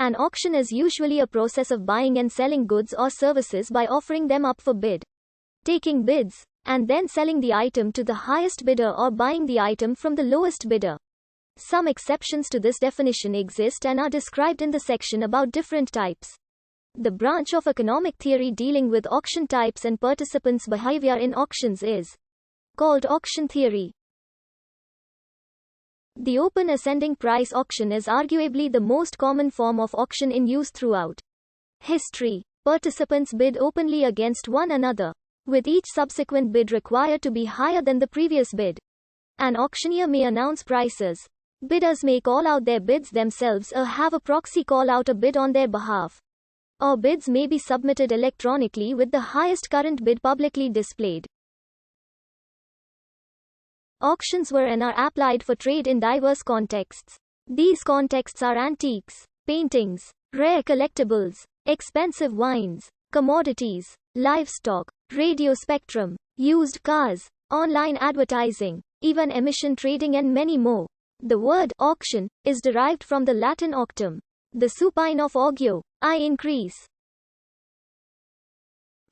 An auction is usually a process of buying and selling goods or services by offering them up for bid, taking bids, and then selling the item to the highest bidder or buying the item from the lowest bidder. Some exceptions to this definition exist and are described in the section about different types. The branch of economic theory dealing with auction types and participants' behavior in auctions is called auction theory. The open ascending price auction is arguably the most common form of auction in use throughout history. Participants bid openly against one another, with each subsequent bid required to be higher than the previous bid. An auctioneer may announce prices. Bidders may call out their bids themselves or have a proxy call out a bid on their behalf. Or bids may be submitted electronically with the highest current bid publicly displayed. Auctions were and are applied for trade in diverse contexts. These contexts are antiques, paintings, rare collectibles, expensive wines, commodities, livestock, radio spectrum, used cars, online advertising, even emission trading and many more. The word auction is derived from the Latin auctum, the supine of augio, I increase.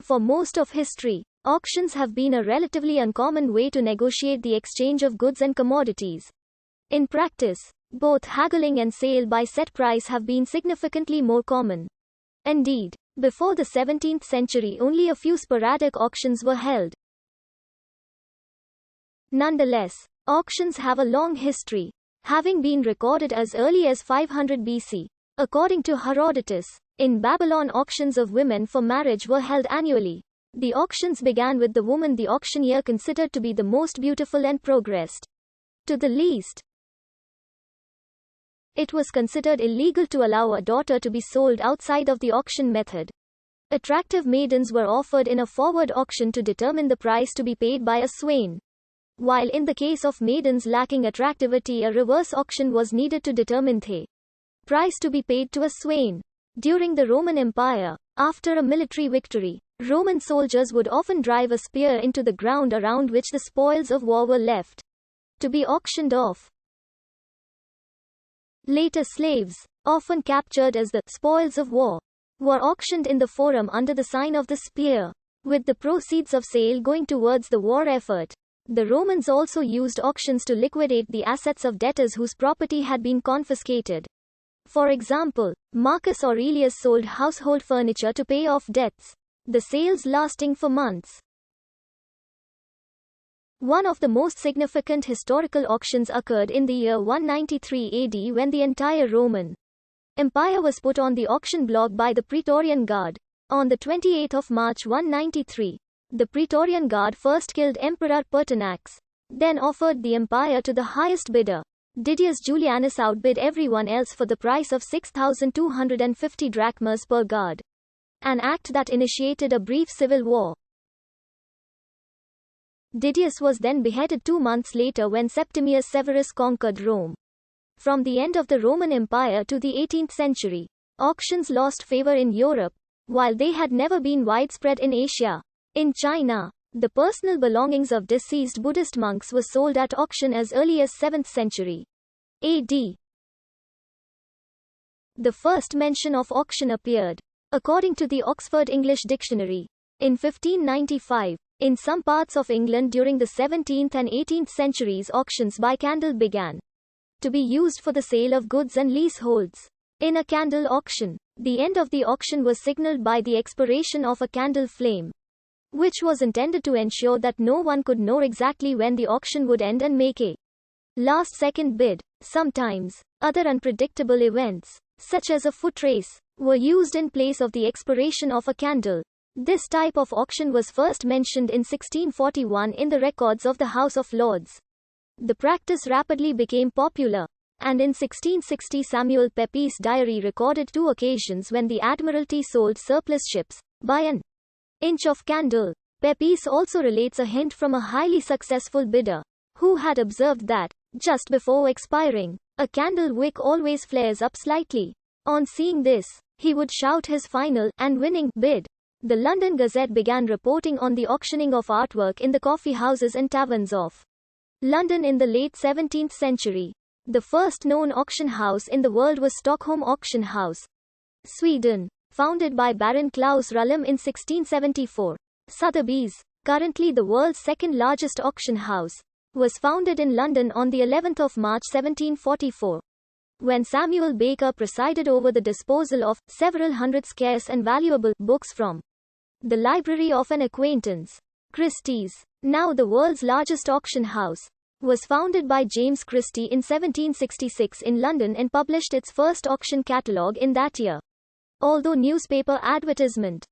For most of history, auctions have been a relatively uncommon way to negotiate the exchange of goods and commodities. In practice, both haggling and sale by set price have been significantly more common. Indeed, before the 17th century only a few sporadic auctions were held. Nonetheless, auctions have a long history, having been recorded as early as 500 BC. According to Herodotus, in Babylon auctions of women for marriage were held annually. The auctions began with the woman the auctioneer considered to be the most beautiful and progressed. To the least, it was considered illegal to allow a daughter to be sold outside of the auction method. Attractive maidens were offered in a forward auction to determine the price to be paid by a swain. While in the case of maidens lacking attractivity, a reverse auction was needed to determine the price to be paid to a swain. During the Roman Empire, after a military victory, Roman soldiers would often drive a spear into the ground around which the spoils of war were left to be auctioned off. Later slaves, often captured as the spoils of war, were auctioned in the forum under the sign of the spear, with the proceeds of sale going towards the war effort. The Romans also used auctions to liquidate the assets of debtors whose property had been confiscated. For example, Marcus Aurelius sold household furniture to pay off debts, the sales lasting for months. One of the most significant historical auctions occurred in the year 193 AD when the entire Roman Empire was put on the auction block by the Praetorian Guard. On the 28th of March 193, the Praetorian Guard first killed Emperor Pertinax, then offered the empire to the highest bidder. Didius Julianus outbid everyone else for the price of 6,250 drachmas per guard, an act that initiated a brief civil war. Didius was then beheaded 2 months later when Septimius Severus conquered Rome. From the end of the Roman Empire to the 18th century, auctions lost favor in Europe, while they had never been widespread in Asia. In China, the personal belongings of deceased Buddhist monks were sold at auction as early as 7th century AD. The first mention of auction appeared, according to the Oxford English Dictionary, in 1595. In some parts of England during the 17th and 18th centuries, auctions by candle began to be used for the sale of goods and leaseholds. In a candle auction, the end of the auction was signaled by the expiration of a candle flame, which was intended to ensure that no one could know exactly when the auction would end and make a last-second bid. Sometimes, other unpredictable events, such as a foot race, were used in place of the expiration of a candle. This type of auction was first mentioned in 1641 in the records of the House of Lords. The practice rapidly became popular, and in 1660 Samuel Pepys' diary recorded 2 occasions when the Admiralty sold surplus ships by an inch of candle. Pepys also relates a hint from a highly successful bidder, who had observed that, just before expiring, a candle wick always flares up slightly. On seeing this, he would shout his final and winning bid. The London Gazette began reporting on the auctioning of artwork in the coffee houses and taverns of London in the late 17th century. The first known auction house in the world was Stockholm Auction House, Sweden. Founded by Baron Klaus Rullum in 1674. Sotheby's, currently the world's second largest auction house, was founded in London on the 11th of March 1744. When Samuel Baker presided over the disposal of several hundred scarce and valuable books from the library of an acquaintance. Christie's, now the world's largest auction house, was founded by James Christie in 1766 in London and published its first auction catalogue in that year. Although newspaper advertisement